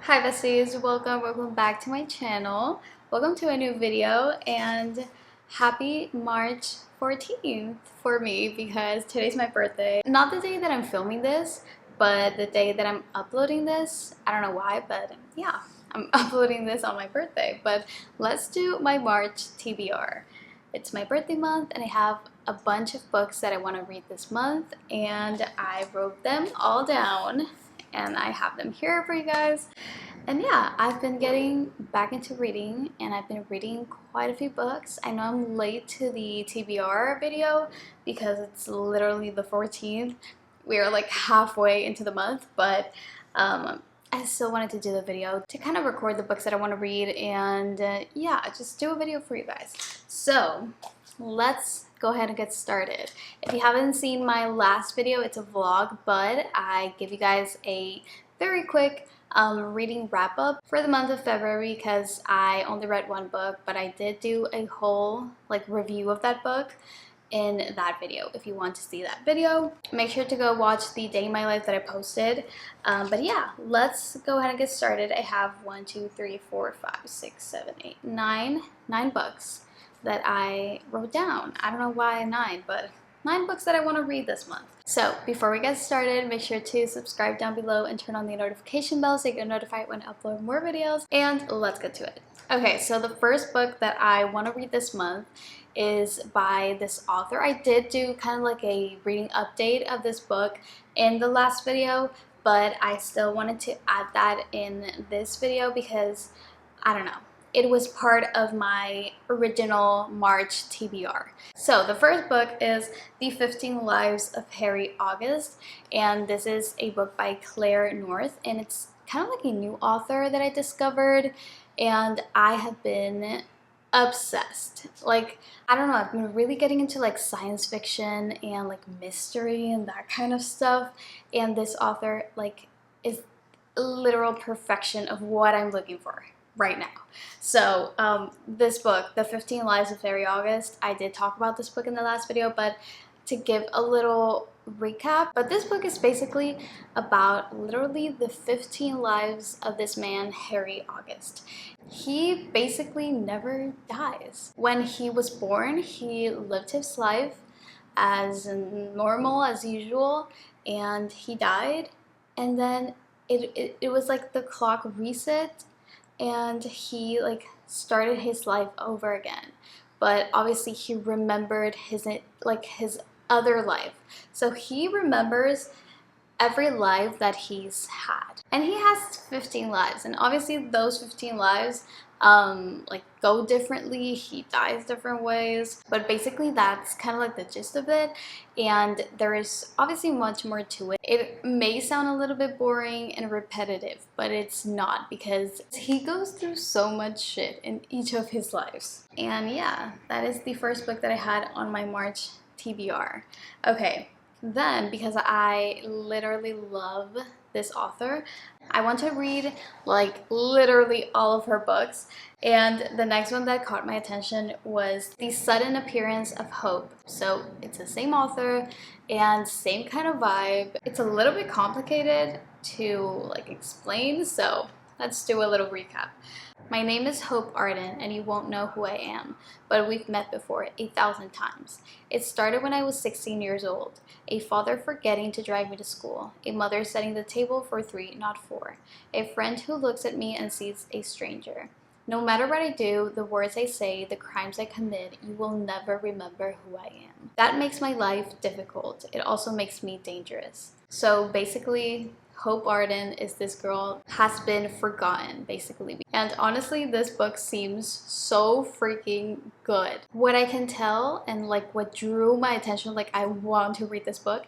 Hi besties, welcome back to my channel. Welcome to a new video and happy March 14th for me because today's my birthday. Not the day that I'm filming this, but the day that I'm uploading this. I don't know why, but yeah, I'm uploading this on my birthday. But let's do my March TBR. It's my birthday month and I have a bunch of books that I want to read this month and I wrote them all down and I have them here for you guys. And yeah, I've been getting back into reading and I've been reading quite a few books. I know I'm late to the TBR video because it's literally the 14th. We are like halfway into the month, but I still wanted to do the video to kind of record the books that I want to read and yeah, just do a video for you guys. So let's go ahead and get started. If you haven't seen my last video, it's a vlog, but I give you guys a very quick reading wrap up for the month of February because I only read one book, but I did do a whole review of that book in that video. If you want to see that video, make sure to go watch the day in my life that I posted. But yeah, let's go ahead and get started. I have 1, 2, 3, 4, 5, 6, 7, 8, 9 books that I wrote down. I don't know why 9, but 9 books that I want to read this month. So before we get started, make sure to subscribe down below and turn on the notification bell so you get notified when I upload more videos, and let's get to it. Okay, so the first book that I want to read this month is by this author. I did do kind of like a reading update of this book in the last video, but I still wanted to add that in this video because, I don't know, it was part of my original March TBR. So the first book is The 15 Lives of Harry August, and this is a book by Claire North, and it's kind of like a new author that I discovered, and I have been obsessed. I don't know, I've been really getting into science fiction and mystery and that kind of stuff, and this author is literal perfection of what I'm looking for right now. So this book, The 15 Lives of Harry August, I did talk about this book in the last video, but to give a little recap, but this book is basically about literally the 15 lives of this man, Harry August. He basically never dies. When he was born, he lived his life as normal as usual, and he died, and then it was like the clock reset and he started his life over again, but obviously he remembered his other life, so he remembers every life that he's had, and he has 15 lives, and obviously those 15 lives go differently. He dies different ways, but basically that's kind of the gist of it, and there is obviously much more to it. It may sound a little bit boring and repetitive, but it's not, because he goes through so much shit in each of his lives. And yeah, that is the first book that I had on my March TBR. Okay, then because I literally love this author, I want to read literally all of her books, and the next one that caught my attention was The Sudden Appearance of Hope. So it's the same author and same kind of vibe. It's a little bit complicated to explain, so let's do a little recap. My name is Hope Arden, and you won't know who I am, but we've met before 1,000 times. It started when I was 16 years old. A father forgetting to drive me to school. A mother setting the table for 3, not 4. A friend who looks at me and sees a stranger. No matter what I do, the words I say, the crimes I commit, you will never remember who I am. That makes my life difficult. It also makes me dangerous. So basically, Hope Arden is this girl has been forgotten, basically. And honestly, this book seems so freaking good. What I can tell and what drew my attention, I want to read this book,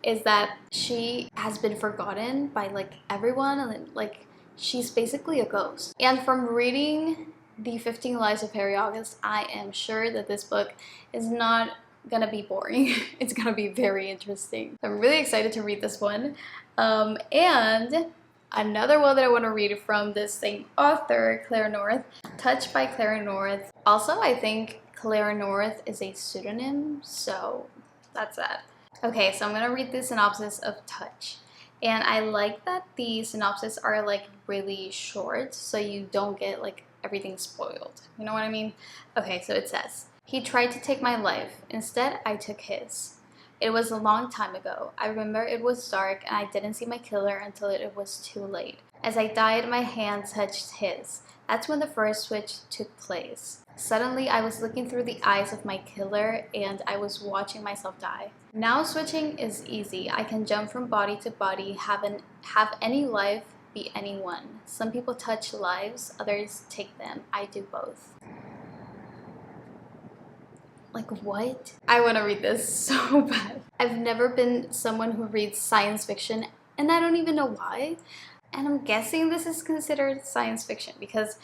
is that she has been forgotten by everyone, and she's basically a ghost. And from reading The 15 Lives of Harry August, I am sure that this book is not gonna be boring. It's gonna be very interesting. I'm really excited to read this one. And another one that I want to read from this same author, Claire North, Touch by Claire North. Also, I think Claire North is a pseudonym, so that's that. Okay, so I'm gonna read the synopsis of Touch. And I like that the synopsis are like really short, so you don't get like everything spoiled. You know what I mean? Okay, so it says, "He tried to take my life. Instead, I took his. It was a long time ago. I remember it was dark and I didn't see my killer until it was too late. As I died, my hand touched his. That's when the first switch took place. Suddenly, I was looking through the eyes of my killer and I was watching myself die. Now switching is easy. I can jump from body to body, have any life, be anyone. Some people touch lives, others take them. I do both." Like, what? I want to read this so bad. I've never been someone who reads science fiction, and I don't even know why. And I'm guessing this is considered science fiction because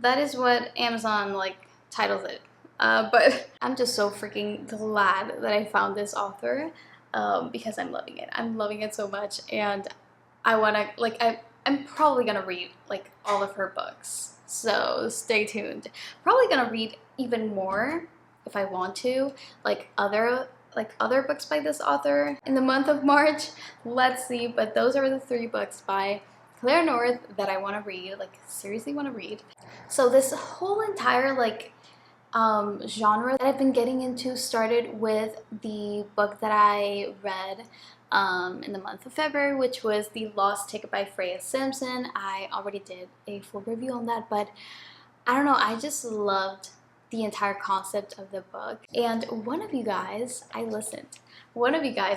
that is what Amazon like titles it. But I'm just so freaking glad that I found this author because I'm loving it. I'm loving it so much, and I want to like I'm probably gonna read like all of her books. So stay tuned. Probably gonna read even more if I want to, like other books by this author in the month of March. Let's see, but those are the 3 books by Claire North that I want to read, like seriously want to read. So this whole entire like genre that I've been getting into started with the book that I read in the month of February, which was The Lost Ticket by Freya Simpson. I already did a full review on that, but I don't know, I just loved the entire concept of the book. And one of you guys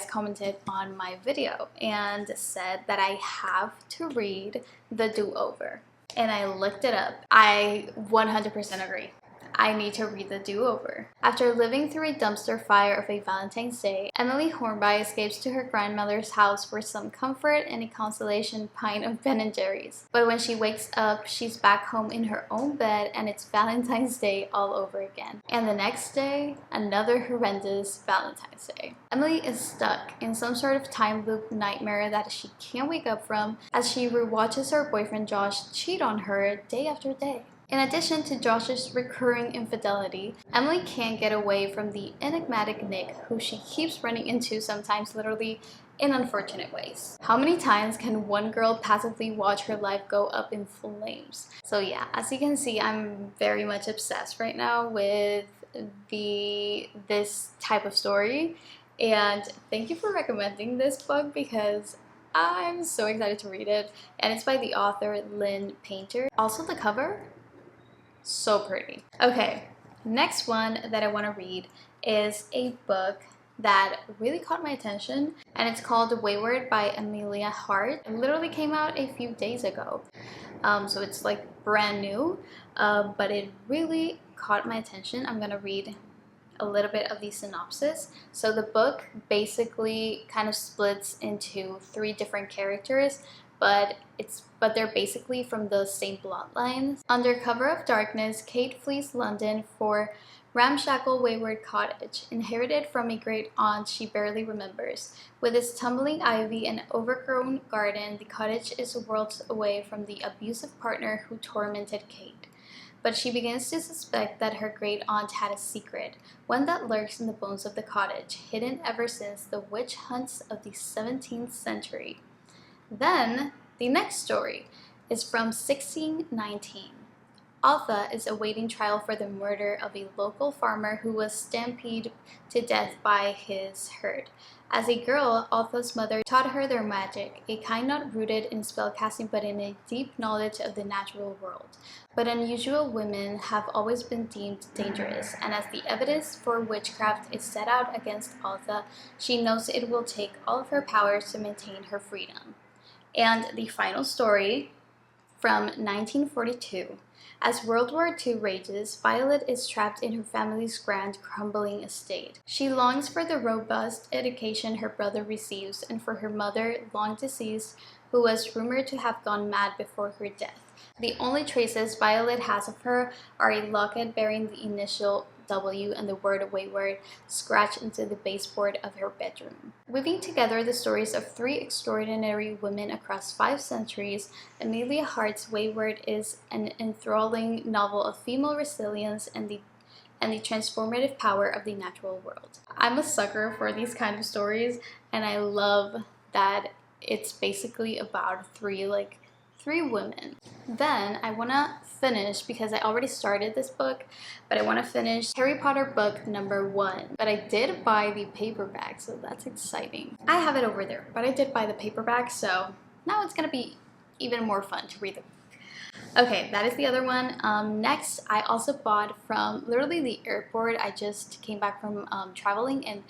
commented on my video and said that I have to read The Do-Over. And I looked it up. I 100% agree. I need to read The Do-Over. After living through a dumpster fire of a Valentine's Day, Emily Hornby escapes to her grandmother's house for some comfort and a consolation pint of Ben & Jerry's. But when she wakes up, she's back home in her own bed and it's Valentine's Day all over again. And the next day, another horrendous Valentine's Day. Emily is stuck in some sort of time loop nightmare that she can't wake up from as she rewatches her boyfriend Josh cheat on her day after day. In addition to Josh's recurring infidelity, Emily can't get away from the enigmatic Nick, who she keeps running into sometimes literally in unfortunate ways. How many times can one girl passively watch her life go up in flames? So yeah, as you can see, I'm very much obsessed right now with this type of story. And thank you for recommending this book because I'm so excited to read it. And it's by the author Lynn Painter. Also the cover, so pretty. Okay, next one that I want to read is a book that really caught my attention, and it's called Wayward by Amelia Hart. It literally came out a few days ago, so it's like brand new, but it really caught my attention. I'm gonna read a little bit of the synopsis. So the book basically kind of splits into 3 different characters, but they're basically from the same bloodlines. Under cover of darkness, Kate flees London for ramshackle Wayward Cottage, inherited from a great aunt she barely remembers. With its tumbling ivy and overgrown garden, the cottage is worlds away from the abusive partner who tormented Kate. But she begins to suspect that her great aunt had a secret, one that lurks in the bones of the cottage, hidden ever since the witch hunts of the 17th century. Then, the next story is from 1619. Altha is awaiting trial for the murder of a local farmer who was stampeded to death by his herd. As a girl, Altha's mother taught her their magic, a kind not rooted in spellcasting but in a deep knowledge of the natural world. But unusual women have always been deemed dangerous, and as the evidence for witchcraft is set out against Altha, she knows it will take all of her powers to maintain her freedom. And the final story, from 1942. As World War II rages, Violet is trapped in her family's grand, crumbling estate. She longs for the robust education her brother receives and for her mother, long deceased, who was rumored to have gone mad before her death. The only traces Violet has of her are a locket bearing the initial W and the word Wayward scratched into the baseboard of her bedroom. Weaving together the stories of 3 extraordinary women across 5 centuries, Amelia Hart's Wayward is an enthralling novel of female resilience and the transformative power of the natural world. I'm a sucker for these kind of stories, and I love that it's basically about three women. Then I want to finish, because I already started this book, but I want to finish Harry Potter book number 1. But I did buy the paperback, so that's exciting. I have it over there, but I did buy the paperback, so now it's gonna be even more fun to read the book. Okay, that is the other one. Next, I also bought from literally the airport. I just came back from traveling, and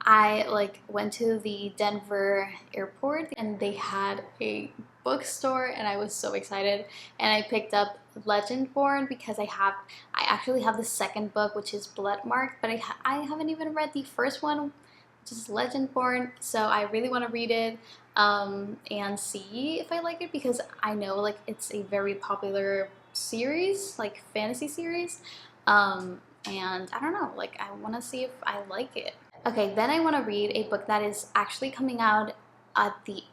I went to the Denver airport, and they had a bookstore, and I was so excited, and I picked up Legendborn because I actually have the second book, which is Bloodmark, but I haven't even read the first one, which is Legendborn, so I really want to read it and see if I like it, because I know it's a very popular series, fantasy series, and I don't know, I want to see if I like it. Okay, then I want to read a book that is actually coming out at the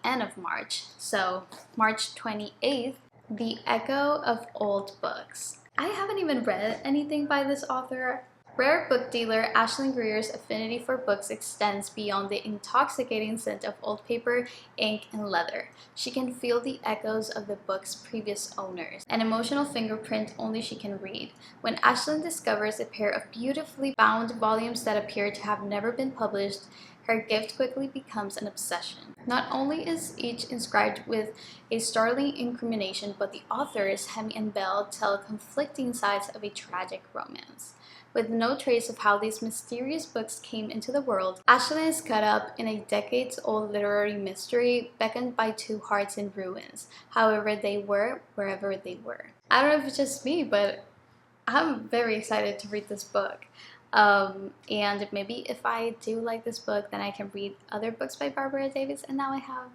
end of March. So March 28th, The Echo of Old Books. I haven't even read anything by this author. Rare book dealer Ashlyn Greer's affinity for books extends beyond the intoxicating scent of old paper, ink, and leather. She can feel the echoes of the book's previous owners, an emotional fingerprint only she can read. When Ashlyn discovers a pair of beautifully bound volumes that appear to have never been published, her gift quickly becomes an obsession. Not only is each inscribed with a startling incrimination, but the authors, Hemi and Bell, tell conflicting sides of a tragic romance. With no trace of how these mysterious books came into the world, Ashlyn is caught up in a decades-old literary mystery beckoned by two hearts in ruins, however they were, wherever they were. I don't know if it's just me, but I'm very excited to read this book. And maybe if I do like this book, then I can read other books by Barbara Davis, and I'll have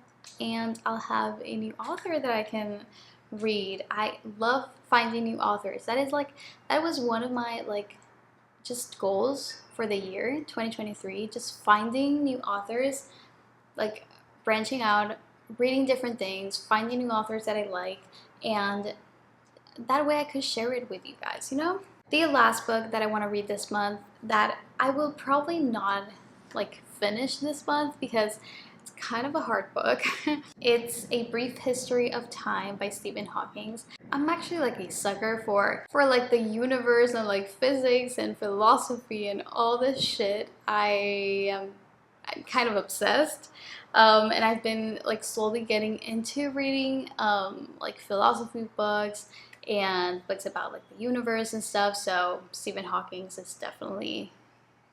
a new author that I can read. I love finding new authors. That was one of my just goals for the year 2023, just finding new authors, branching out, reading different things, finding new authors that I like, and that way I could share it with you guys, you know? The last book that I want to read this month, that I will probably not finish this month because it's kind of a hard book. It's A Brief History of Time by Stephen Hawking. I'm actually a sucker for the universe and physics and philosophy and all this shit. I'm kind of obsessed. And I've been slowly getting into reading philosophy books and books about the universe and stuff. So Stephen Hawking is definitely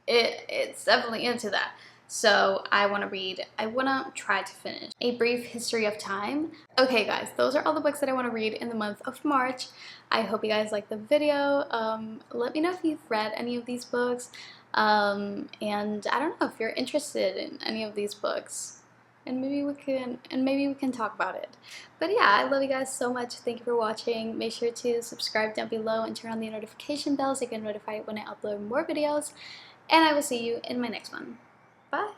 it's definitely into that. So I want to try to finish A Brief History of Time. Okay guys, those are all the books that I want to read in the month of March. I hope you guys liked the video. Let me know if you've read any of these books, and I don't know if you're interested in any of these books, and maybe we can talk about it. But yeah, I love you guys so much. Thank you for watching. Make sure to subscribe down below and turn on the notification bell so you get notified when I upload more videos. And I will see you in my next one. Bye!